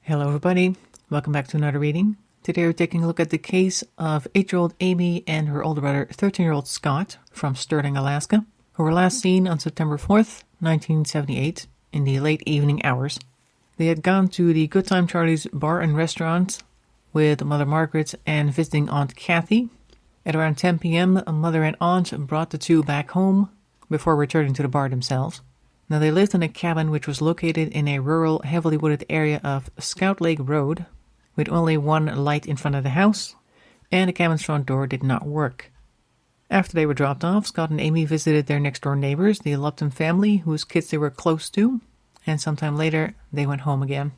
Hello everybody, welcome back to another reading. Today we're taking a look at the case of 8-year-old Amy and her older brother 13-year-old Scot from Sterling, Alaska, who were last seen on September 4th, 1978 in the late evening hours. They had gone to the Good Time Charlie's bar and restaurant with Mother Margaret and visiting Aunt Cathy. At around 10 p.m, Mother and Aunt brought the two back home before returning to the bar themselves. Now, they lived in a cabin which was located in a rural, heavily wooded area of Scout Lake Road, with only one light in front of the house, and the cabin's front door did not work. After they were dropped off, Scott and Amy visited their next-door neighbors, the Lupton family, whose kids they were close to, and sometime later, they went home again.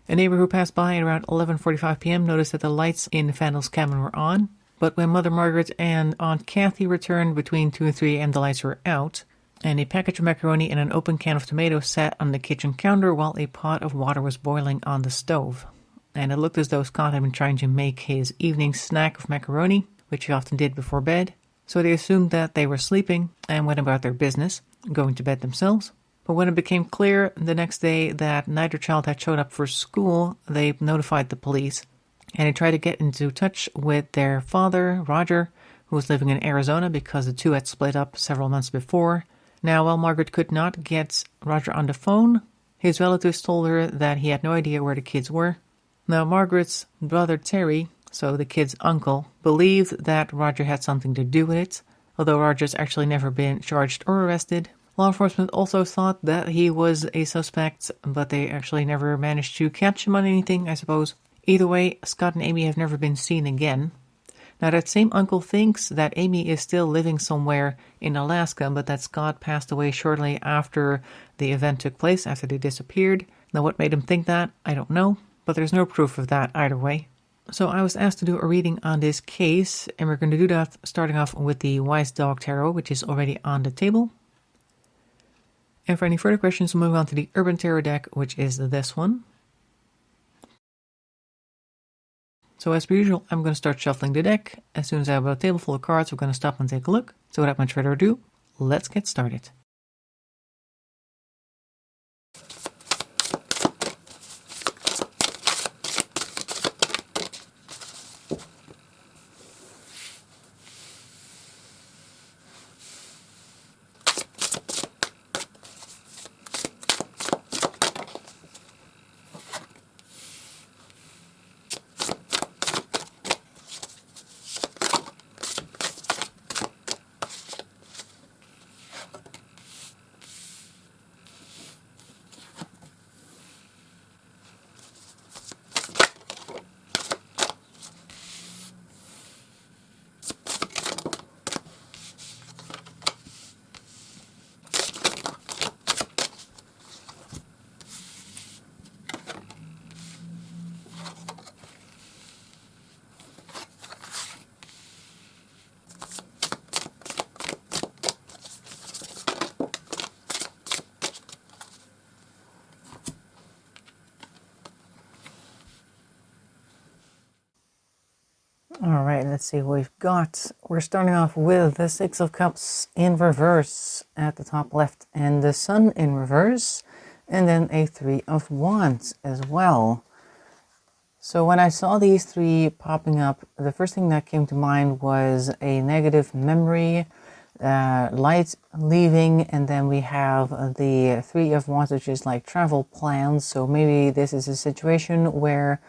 A neighbor who passed by at around 11:45 p.m. noticed that the lights in the Fandels cabin were on, but when Mother Margaret and Aunt Cathy returned between 2 and 3 a.m., the lights were out, and a package of macaroni and an open can of tomatoes sat on the kitchen counter while a pot of water was boiling on the stove. And it looked as though Scott had been trying to make his evening snack of macaroni, which he often did before bed, so they assumed that they were sleeping and went about their business, going to bed themselves. But when it became clear the next day that neither child had showed up for school, they notified the police, and they tried to get into touch with their father, Roger, who was living in Arizona because the two had split up several months before. Now, while Margaret could not get Roger on the phone, his relatives told her that he had no idea where the kids were. Now, Margaret's brother Terry, so the kid's uncle, believed that Roger had something to do with it, although Roger's actually never been charged or arrested. Law enforcement also thought that he was a suspect, but they actually never managed to catch him on anything, I suppose. Either way, Scott and Amy have never been seen again. Now, that same uncle thinks that Amy is still living somewhere in Alaska, but that Scott passed away shortly after the event took place, after they disappeared. Now, what made him think that, I don't know, but there's no proof of that either way. So I was asked to do a reading on this case, and we're going to do that starting off with the Wise Dog Tarot, which is already on the table. And for any further questions, we'll move on to the Urban Tarot deck, which is this one. So as per usual, I'm going to start shuffling the deck. As soon as I have a table full of cards, we're going to stop and take a look. So without much further ado, let's get started. All right, let's see what we've got. We're starting off with the Six of Cups in reverse at the top left, and the Sun in reverse, and then a Three of Wands as well. So when I saw these three popping up, the first thing that came to mind was a negative memory, light leaving, and then we have the Three of Wands, which is like travel plans. So maybe this is a situation where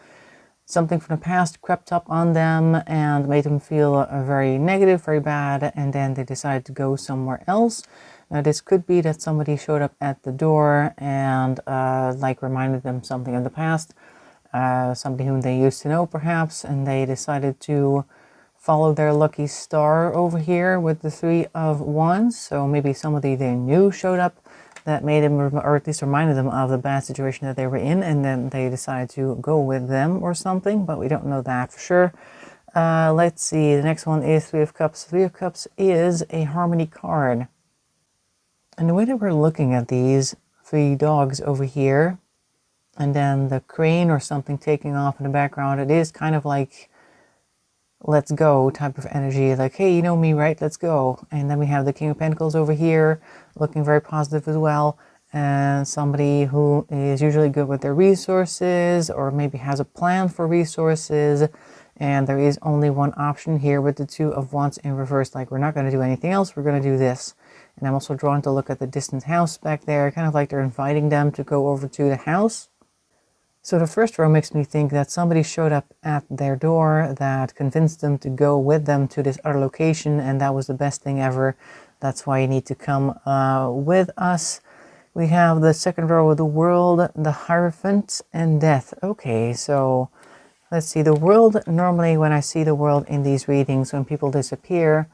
something from the past crept up on them and made them feel very negative, very bad, and then they decided to go somewhere else. Now, this could be that somebody showed up at the door and reminded them something in the past, somebody whom they used to know perhaps, and they decided to follow their lucky star over here with the Three of Wands. So maybe somebody they knew showed up that made them, or at least reminded them of the bad situation that they were in, and then they decided to go with them or something, but we don't know that for sure. Let's see, the next one is Three of Cups. Three of Cups is a harmony card. And the way that we're looking at these three dogs over here, and then the crane or something taking off in the background, it is kind of like let's go type of energy, like, hey, you know me, right? Let's go. And then we have the King of Pentacles over here looking very positive as well, and somebody who is usually good with their resources or maybe has a plan for resources. And there is only one option here with the Two of Wands in reverse, like we're not going to do anything else, we're going to do this. And I'm also drawn to look at the distant house back there, kind of like they're inviting them to go over to the house. So the first row makes me think that somebody showed up at their door that convinced them to go with them to this other location, and that was the best thing ever. That's why you need to come with us. We have the second row of the World, the Hierophant, and Death. Okay, so let's see. The World, normally when I see the World in these readings, when people disappear,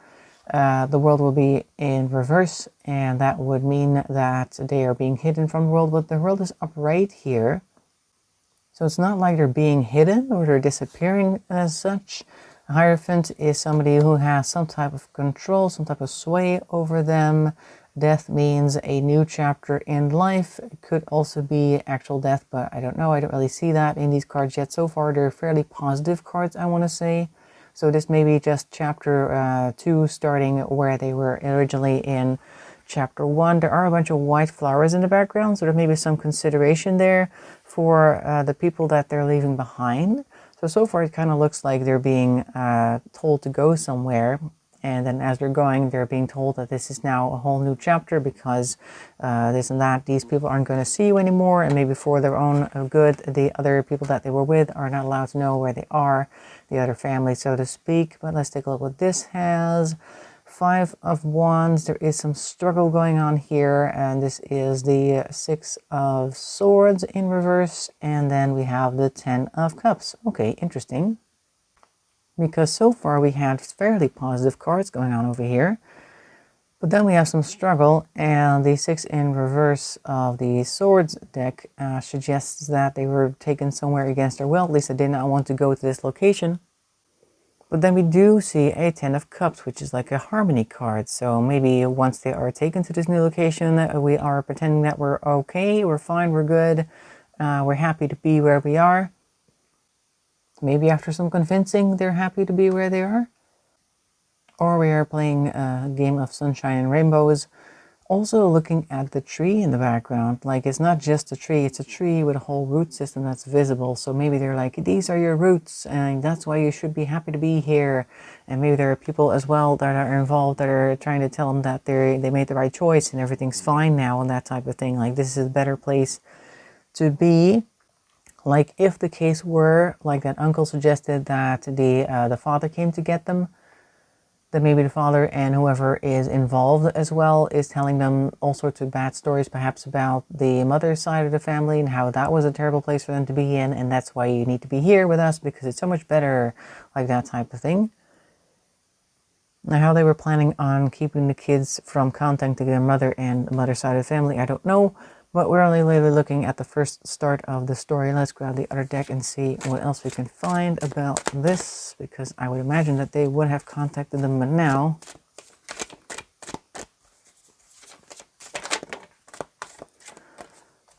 the World will be in reverse, and that would mean that they are being hidden from the world, but the World is up right here. So it's not like they're being hidden or they're disappearing as such. A Hierophant is somebody who has some type of control, some type of sway over them. Death means a new chapter in life. It could also be actual death, but I don't know. I don't really see that in these cards yet. So far, they're fairly positive cards, I want to say. So this may be just chapter 2 starting where they were originally in chapter 1. There are a bunch of white flowers in the background, so there may be some consideration there for the people that they're leaving behind. So far it kind of looks like they're being told to go somewhere, and then as they're going, they're being told that this is now a whole new chapter because this and that, these people aren't going to see you anymore, and maybe for their own good, the other people that they were with are not allowed to know where they are, the other family, so to speak. But let's take a look what this has. Five of Wands, there is some struggle going on here, and this is the Six of Swords in reverse, and then we have the Ten of Cups. Okay, interesting, because so far we had fairly positive cards going on over here, but then we have some struggle, and the Six in reverse of the Swords deck suggests that they were taken somewhere against their will. At least they did not want to go to this location. But then we do see a Ten of Cups, which is like a harmony card. So maybe once they are taken to this new location, we are pretending that we're okay, we're fine, we're good, we're happy to be where we are. Maybe after some convincing, they're happy to be where they are. Or we are playing a game of sunshine and rainbows. Also looking at the tree in the background, like it's not just a tree, it's a tree with a whole root system that's visible. So maybe they're like, these are your roots and that's why you should be happy to be here. And maybe there are people as well that are involved that are trying to tell them that they made the right choice and everything's fine now and that type of thing. Like this is a better place to be. Like if the case were like that uncle suggested that the father came to get them, then maybe the father and whoever is involved as well is telling them all sorts of bad stories, perhaps about the mother's side of the family and how that was a terrible place for them to be in, and that's why you need to be here with us because it's so much better, like that type of thing. Now, how they were planning on keeping the kids from contacting their mother and the mother's side of the family, I don't know. But we're only really looking at the first start of the story. Let's grab the other deck and see what else we can find about this, because I would imagine that they would have contacted them, but now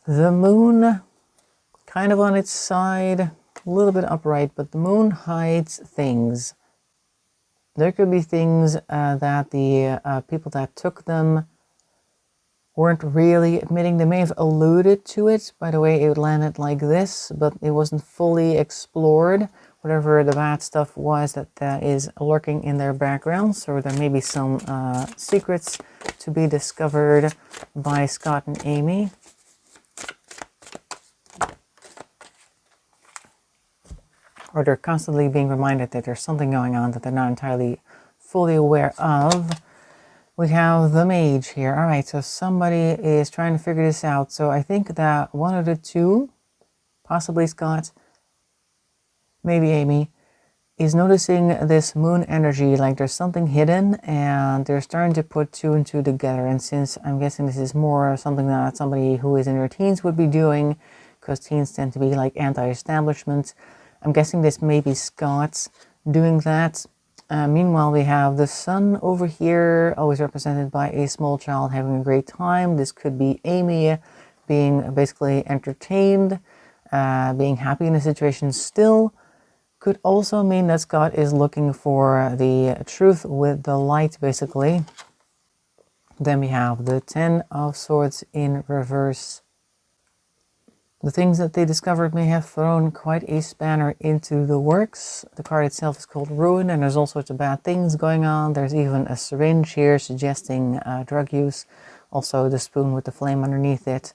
the moon kind of on its side, a little bit upright, but the moon hides things. There could be things that the people that took them weren't really admitting. They may have alluded to it by the way it landed like this, but it wasn't fully explored, whatever the bad stuff was that is lurking in their background. So there may be some secrets to be discovered by Scott and Amy. Or they're constantly being reminded that there's something going on that they're not entirely fully aware of. We have the Mage here. All right, so somebody is trying to figure this out. So I think that one of the two, possibly Scott, maybe Amy, is noticing this moon energy, like there's something hidden, and they're starting to put two and two together. And since I'm guessing this is more something that somebody who is in their teens would be doing, because teens tend to be like anti-establishment, I'm guessing this may be Scott doing that. Meanwhile, we have the sun over here, always represented by a small child having a great time. This could be Amy being basically entertained, being happy in the situation still. Could also mean that Scott is looking for the truth with the light, basically. Then we have the Ten of Swords in reverse. The things that they discovered may have thrown quite a spanner into the works. The card itself is called Ruin, and there's all sorts of bad things going on. There's even a syringe here suggesting drug use. Also the spoon with the flame underneath it.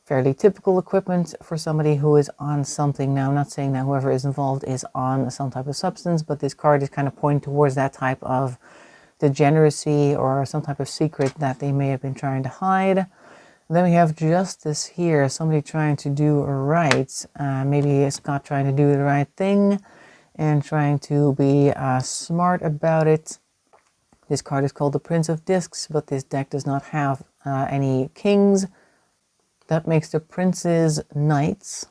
Fairly typical equipment for somebody who is on something. Now, I'm not saying that whoever is involved is on some type of substance, but this card is kind of pointing towards that type of degeneracy or some type of secret that they may have been trying to hide. Then we have Justice here, somebody trying to do right. Maybe Scott trying to do the right thing and trying to be smart about it. This card is called the Prince of Discs, but this deck does not have any kings. That makes the princes knights.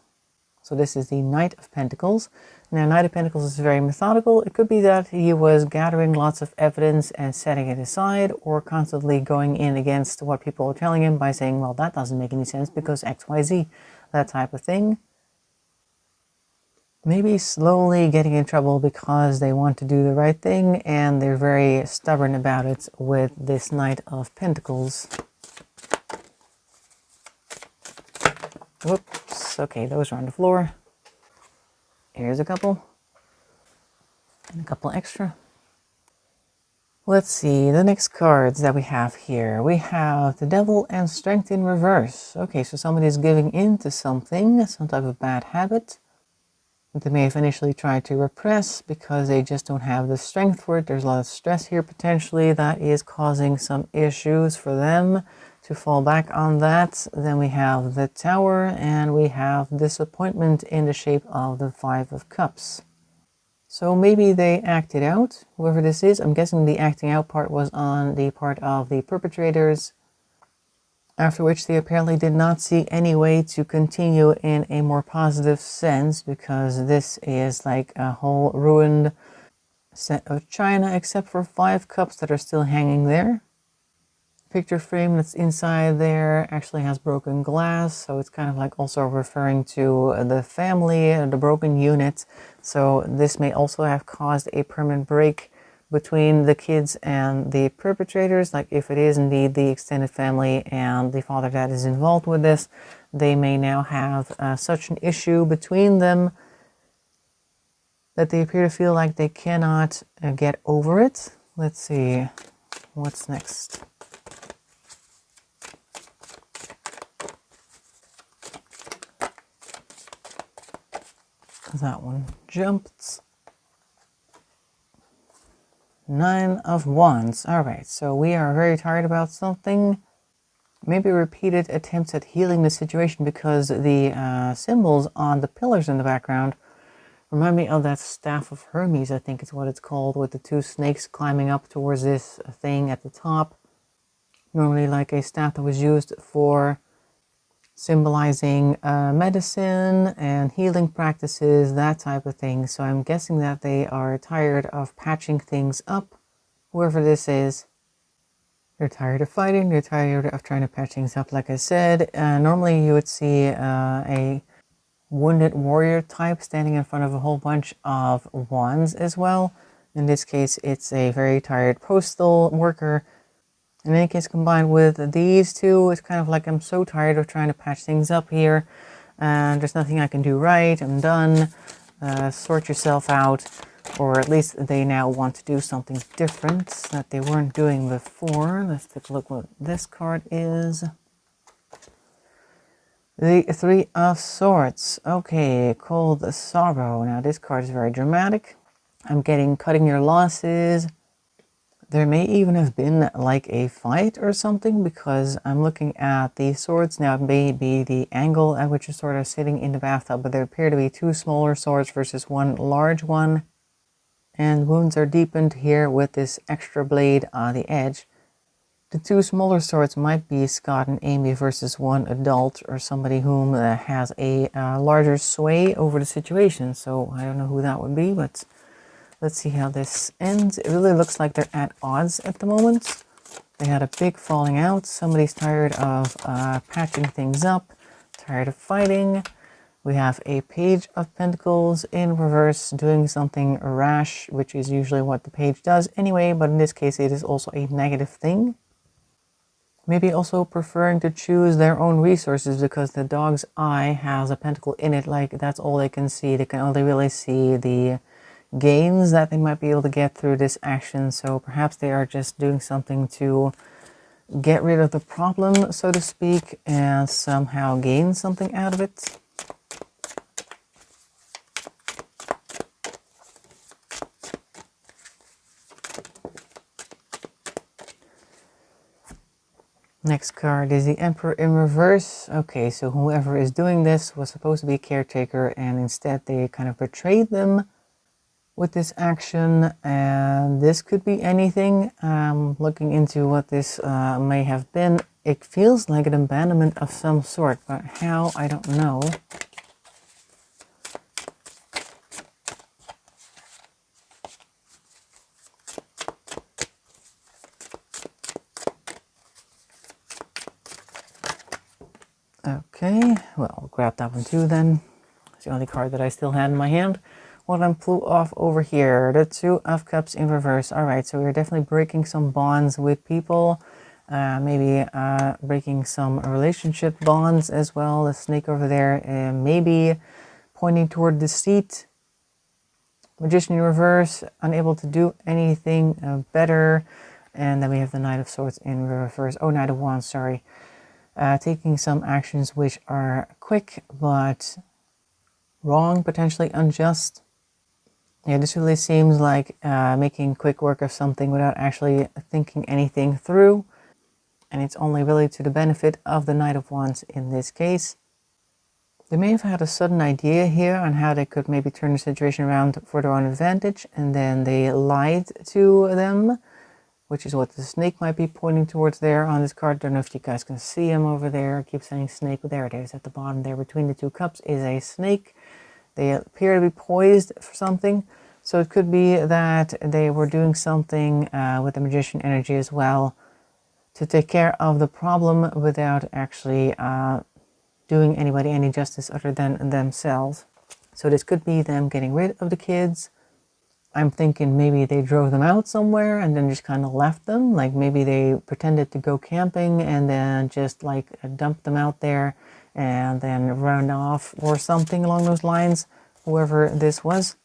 So this is the Knight of Pentacles. Now, Knight of Pentacles is very methodical. It could be that he was gathering lots of evidence and setting it aside, or constantly going in against what people are telling him by saying, well, that doesn't make any sense because X, Y, Z, that type of thing. Maybe slowly getting in trouble because they want to do the right thing and they're very stubborn about it with this Knight of Pentacles. Whoops, okay, those are on the floor. Here's a couple. And a couple extra. Let's see, the next cards that we have here. We have the Devil and Strength in reverse. Okay, so somebody's giving in to something, some type of bad habit that they may have initially tried to repress because they just don't have the strength for it. There's a lot of stress here potentially that is causing some issues for them to fall back on that. Then we have the Tower, and we have disappointment in the shape of the Five of Cups. So maybe they acted out, whoever this is. I'm guessing the acting out part was on the part of the perpetrators, after which they apparently did not see any way to continue in a more positive sense, because this is like a whole ruined set of china, except for 5 cups that are still hanging there. Picture frame that's inside there actually has broken glass, so it's kind of like also referring to the family, the broken unit. So this may also have caused a permanent break between the kids and the perpetrators. Like if it is indeed the extended family and the father that is involved with this, they may now have such an issue between them that they appear to feel like they cannot get over it. Let's see, what's next? That one jumped. 9 of Wands. All right, so we are very tired about something. Maybe repeated attempts at healing the situation, because the symbols on the pillars in the background remind me of that Staff of Hermes, I think is what it's called, with the 2 snakes climbing up towards this thing at the top. Normally like a staff that was used for symbolizing medicine and healing practices, that type of thing. So I'm guessing that they are tired of patching things up, whoever this is. They're tired of fighting, they're tired of trying to patch things up, like I said. Normally you would see a wounded warrior type standing in front of a whole bunch of wands as well. In this case, it's a very tired postal worker. In any case, combined with these two, it's kind of like I'm so tired of trying to patch things up here, and there's nothing I can do right, I'm done. Sort yourself out, or at least they now want to do something different that they weren't doing before. Let's take a look what this card is. The 3 of Swords. Okay, called Sorrow. Now this card is very dramatic. I'm getting cutting your losses. There may even have been like a fight or something, because I'm looking at the swords. Now it may be the angle at which you're sort of sitting in the bathtub, but there appear to be 2 smaller swords versus 1 large one. And wounds are deepened here with this extra blade on the edge. The 2 smaller swords might be Scott and Amy versus 1 adult, or somebody whom has a larger sway over the situation. So I don't know who that would be, but let's see how this ends. It really looks like they're at odds at the moment. They had a big falling out. Somebody's tired of patching things up, tired of fighting. We have a Page of Pentacles in reverse doing something rash, which is usually what the page does anyway, but in this case it is also a negative thing. Maybe also preferring to choose their own resources because the dog's eye has a pentacle in it. Like, that's all they can see. They can only really see the gains that they might be able to get through this action. So perhaps they are just doing something to get rid of the problem, so to speak, and somehow gain something out of it. Next card is the Emperor in reverse. Okay, so whoever is doing this was supposed to be a caretaker, and instead they kind of betrayed them with this action. And this could be anything. Looking into what this may have been, it feels like an abandonment of some sort, but how, I don't know. Okay, well, I'll grab that one too then. It's the only card that I still had in my hand. What then flew off over here? The Two of Cups in reverse. Alright, so we're definitely breaking some bonds with people. Maybe breaking some relationship bonds as well. The snake over there, maybe pointing toward deceit. Magician in reverse, unable to do anything better. And then we have the Knight of Swords in reverse. Oh, Knight of Wands, sorry. Taking some actions which are quick but wrong, potentially unjust. Yeah, this really seems like making quick work of something without actually thinking anything through. And it's only really to the benefit of the Knight of Wands in this case. They may have had a sudden idea here on how they could maybe turn the situation around for their own advantage, and then they lied to them, which is what the snake might be pointing towards there on this card. Don't know if you guys can see him over there. I keep saying snake, but there it is at the bottom there. Between the two cups is a snake. They appear to be poised for something. So it could be that they were doing something with the magician energy as well to take care of the problem without actually doing anybody any justice other than themselves. So this could be them getting rid of the kids. I'm thinking maybe they drove them out somewhere and then just kind of left them. Like maybe they pretended to go camping and then just like dumped them out there and then run off or something along those lines, whoever this was.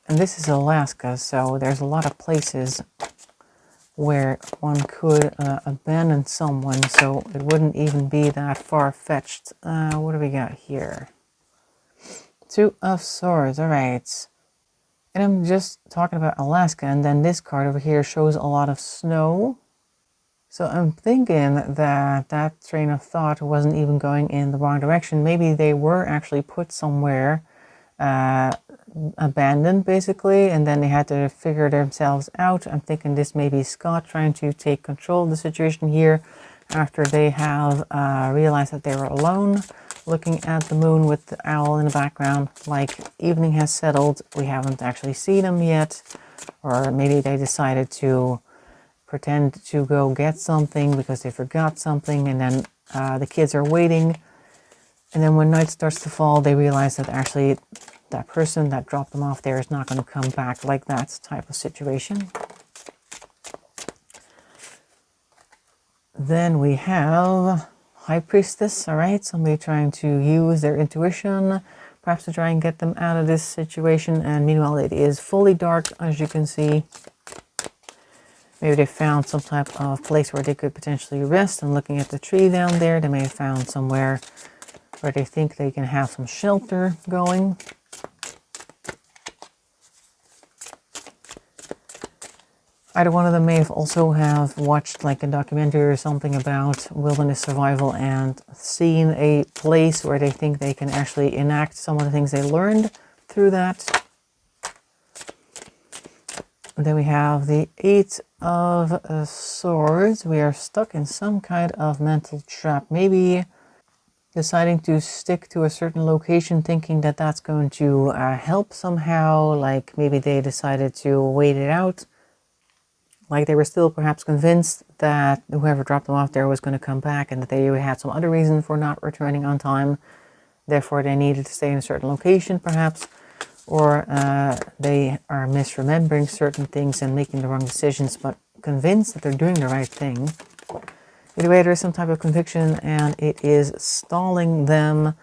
And this is Alaska, so there's a lot of places where one could abandon someone, so it wouldn't even be that far-fetched. What do we got here? Two of Swords, alright. And I'm just talking about Alaska, and then this card over here shows a lot of snow. So I'm thinking that that train of thought wasn't even going in the wrong direction. Maybe they were actually put somewhere abandoned basically, and then they had to figure themselves out. I'm thinking this may be Scot trying to take control of the situation here after they have realized that they were alone, looking at the moon with the owl in the background, like evening has settled, we haven't actually seen them yet. Or maybe they decided to pretend to go get something because they forgot something, and then the kids are waiting, and then when night starts to fall they realize that actually that person that dropped them off there is not going to come back, like that type of situation. Then we have High Priestess, alright, somebody trying to use their intuition, perhaps to try and get them out of this situation, and meanwhile it is fully dark, as you can see. Maybe they found some type of place where they could potentially rest, and looking at the tree down there, they may have found somewhere where they think they can have some shelter going. Either one of them may have also have watched like a documentary or something about wilderness survival and seen a place where they think they can actually enact some of the things they learned through that. And then we have the Eight of Swords. We are stuck in some kind of mental trap. Maybe deciding to stick to a certain location, thinking that that's going to help somehow. Like maybe they decided to wait it out. Like they were still perhaps convinced that whoever dropped them off there was going to come back, and that they had some other reason for not returning on time. Therefore, they needed to stay in a certain location, perhaps. or they are misremembering certain things and making the wrong decisions, but convinced that they're doing the right thing. Either way, there's some type of conviction, and it is stalling them.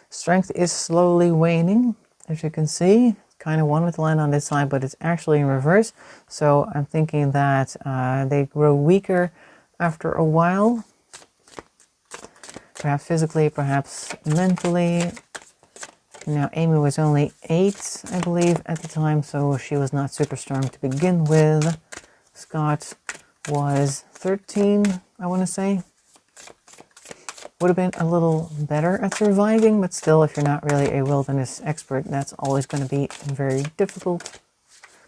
Strength is slowly waning, as you can see. Kind of wanted to land on this side, but it's actually in reverse. So I'm thinking that they grow weaker after a while. Perhaps physically, perhaps mentally. Now, Amy was only 8, I believe, at the time, so she was not super strong to begin with. Scot was 13, I want to say. Would have been a little better at surviving, but still, if you're not really a wilderness expert, that's always going to be very difficult,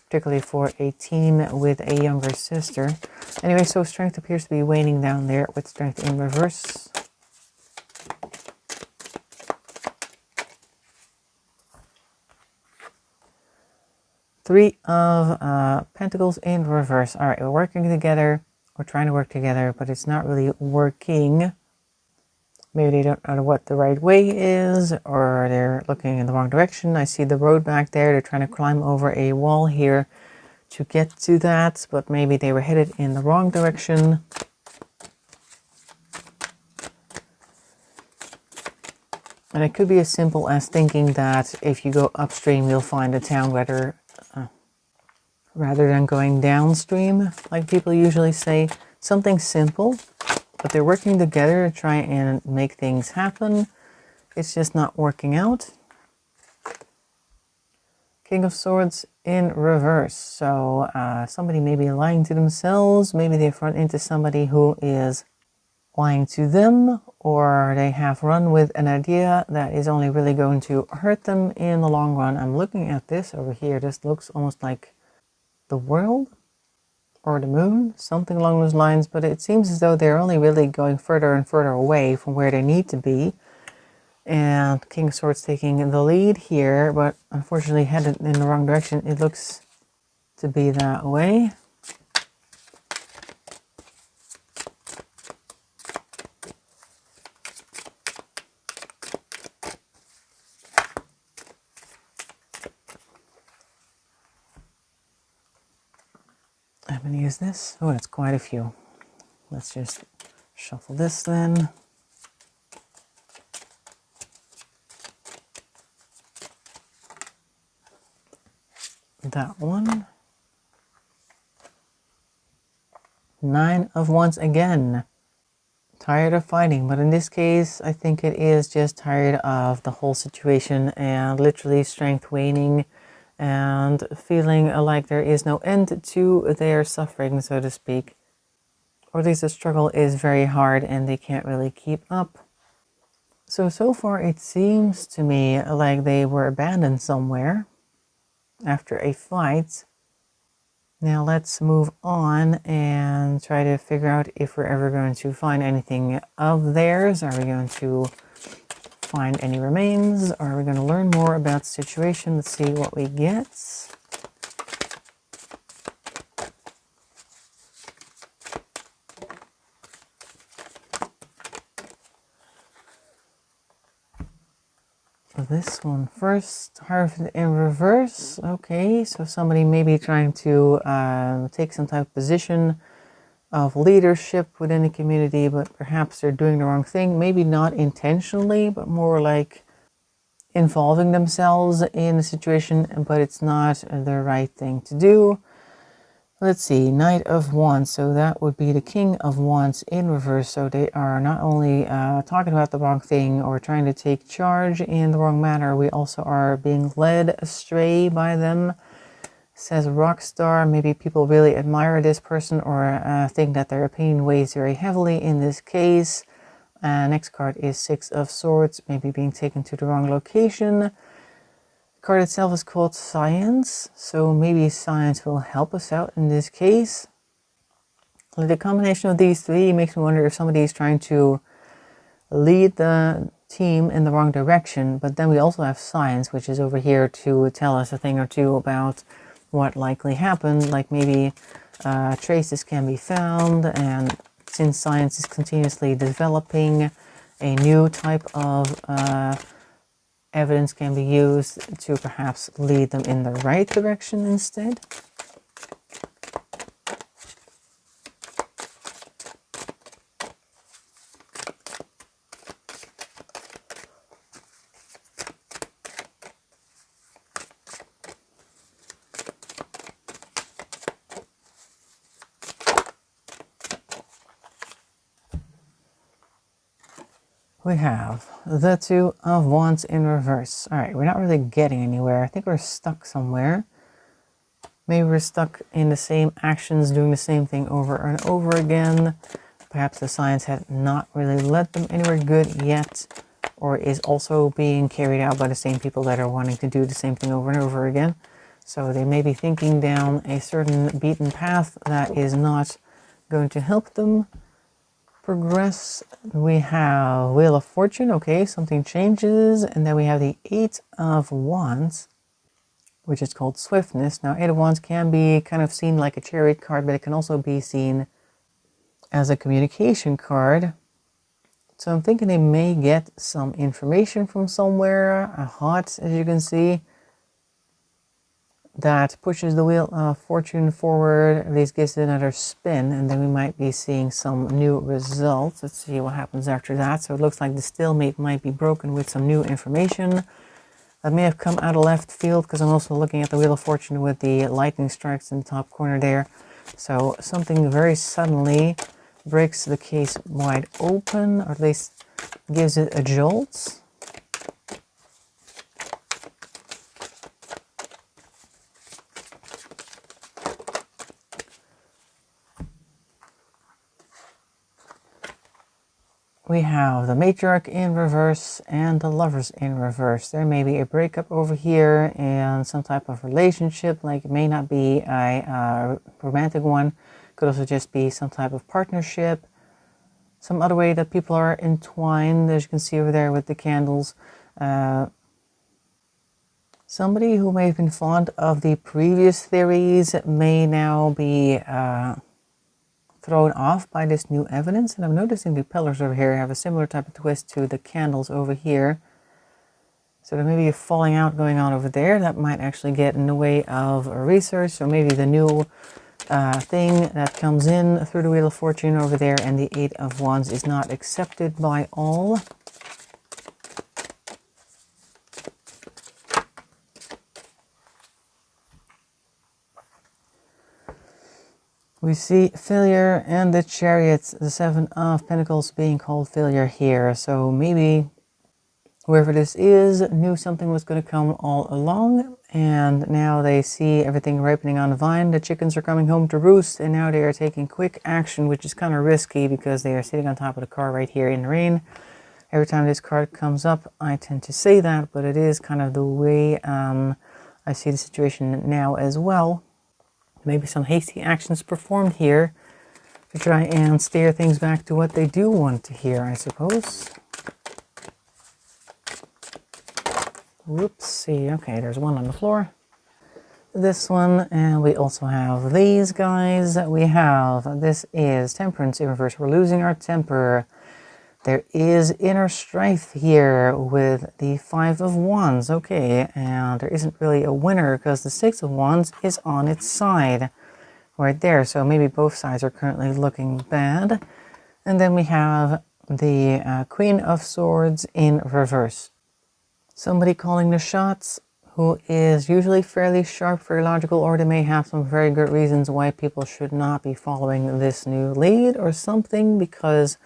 particularly for a teen with a younger sister. Anyway, so strength appears to be waning down there with strength in reverse. Three of Pentacles in reverse. All right, we're working together. We're trying to work together, but it's not really working. Maybe they don't know what the right way is, or they're looking in the wrong direction. I see the road back there. They're trying to climb over a wall here to get to that, but maybe they were headed in the wrong direction. And it could be as simple as thinking that if you go upstream, you'll find a town rather than going downstream, like people usually say. Something simple, but they're working together to try and make things happen. It's just not working out. King of Swords in reverse. So somebody may be lying to themselves. Maybe they've run into somebody who is lying to them, or they have run with an idea that is only really going to hurt them in the long run. I'm looking at this over here. This looks almost like the world or the moon, something along those lines, but it seems as though they're only really going further and further away from where they need to be. And King of Swords taking the lead here, but unfortunately headed in the wrong direction. It looks to be that way. How many is this? Oh, it's quite a few. Let's just shuffle this then. That one. 9 of Wands again. Tired of fighting, but in this case, I think it is just tired of the whole situation and literally strength waning and feeling like there is no end to their suffering, so to speak. Or at least the struggle is very hard and they can't really keep up. So far it seems to me like they were abandoned somewhere after a fight. Now let's move on and try to figure out if we're ever going to find anything of theirs. Are we going to find any remains? Are we going to learn more about the situation? Let's see what we get. This one first, Harvard in reverse. Okay, so somebody may be trying to take some type of position of leadership within the community, but perhaps they're doing the wrong thing. Maybe not intentionally, but more like involving themselves in the situation, but it's not the right thing to do. Let's see, Knight of Wands, so that would be the King of Wands in reverse. So they are not only talking about the wrong thing or trying to take charge in the wrong manner, we also are being led astray by them. It says rock star, maybe people really admire this person or think that their opinion weighs very heavily in this case. Next card is Six of Swords, maybe being taken to the wrong location. The card itself is called Science, so maybe science will help us out in this case. The combination of these three makes me wonder if somebody is trying to lead the team in the wrong direction, but then we also have Science, which is over here to tell us a thing or two about what likely happened, like maybe traces can be found, and since science is continuously developing a new type of evidence can be used to perhaps lead them in the right direction instead. We have the Two of Wands in reverse. All right, we're not really getting anywhere. I think we're stuck somewhere. Maybe we're stuck in the same actions, doing the same thing over and over again. Perhaps the signs have not really led them anywhere good yet, or is also being carried out by the same people that are wanting to do the same thing over and over again. So they may be thinking down a certain beaten path that is not going to help them progress. We have Wheel of Fortune. Okay, something changes. And then we have the Eight of Wands, which is called Swiftness. Now, Eight of Wands can be kind of seen like a Chariot card, but it can also be seen as a communication card. So I'm thinking they may get some information from somewhere, a hot, as you can see, that pushes the Wheel of Fortune forward, at least gives it another spin, and then we might be seeing some new results. Let's see what happens after that. So it looks like the stalemate might be broken with some new information that may have come out of left field, because I'm also looking at the Wheel of Fortune with the lightning strikes in the top corner there. So something very suddenly breaks the case wide open, or at least gives it a jolt. We have the Matriarch in reverse and the Lovers in reverse. There may be a breakup over here and some type of relationship, like it may not be a romantic one. Could also just be some type of partnership, some other way that people are entwined, as you can see over there with the candles. Somebody who may have been fond of the previous theories may now be thrown off by this new evidence. And I'm noticing the pillars over here have a similar type of twist to the candles over here. So there may be a falling out going on over there that might actually get in the way of research. So maybe the new thing that comes in through the Wheel of Fortune over there and the Eight of Wands is not accepted by all. We see failure and the Chariots, the Seven of Pentacles being called failure here. So maybe whoever this is knew something was going to come all along, and now they see everything ripening on the vine. The chickens are coming home to roost, and now they are taking quick action, which is kind of risky because they are sitting on top of the car right here in the rain. Every time this card comes up, I tend to say that, but it is kind of the way I see the situation now as well. Maybe some hasty actions performed here to try and steer things back to what they do want to hear, I suppose. Whoopsie. Okay, there's one on the floor. This one, and we also have these guys. This is Temperance in reverse. We're losing our temper. There is inner strife here with the Five of Wands. Okay, and there isn't really a winner because the Six of Wands is on its side right there. So maybe both sides are currently looking bad. And then we have the Queen of Swords in reverse. Somebody calling the shots who is usually fairly sharp, very logical, or they may have some very good reasons why people should not be following this new lead or something, because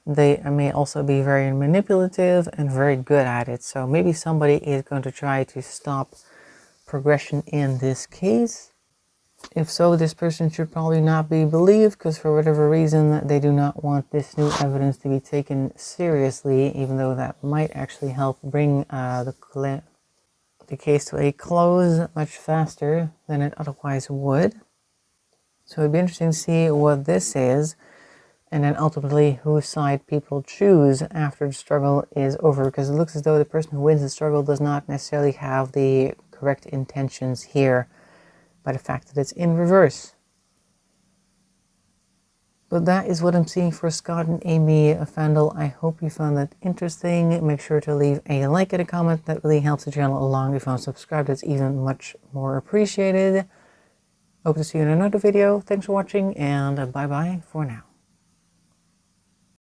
they may also be very manipulative and very good at it. So maybe somebody is going to try to stop progression in this case. If so, this person should probably not be believed, because for whatever reason they do not want this new evidence to be taken seriously, even though that might actually help bring the case to a close much faster than it otherwise would. So it'd be interesting to see what this is, and then ultimately whose side people choose after the struggle is over, because it looks as though the person who wins the struggle does not necessarily have the correct intentions here by the fact that it's in reverse. So that is what I'm seeing for Scott and Amy Fandel. I hope you found that interesting. Make sure to leave a like and a comment. That really helps the channel along. If you want to subscribe, that's even much more appreciated. Hope to see you in another video. Thanks for watching, and bye-bye for now.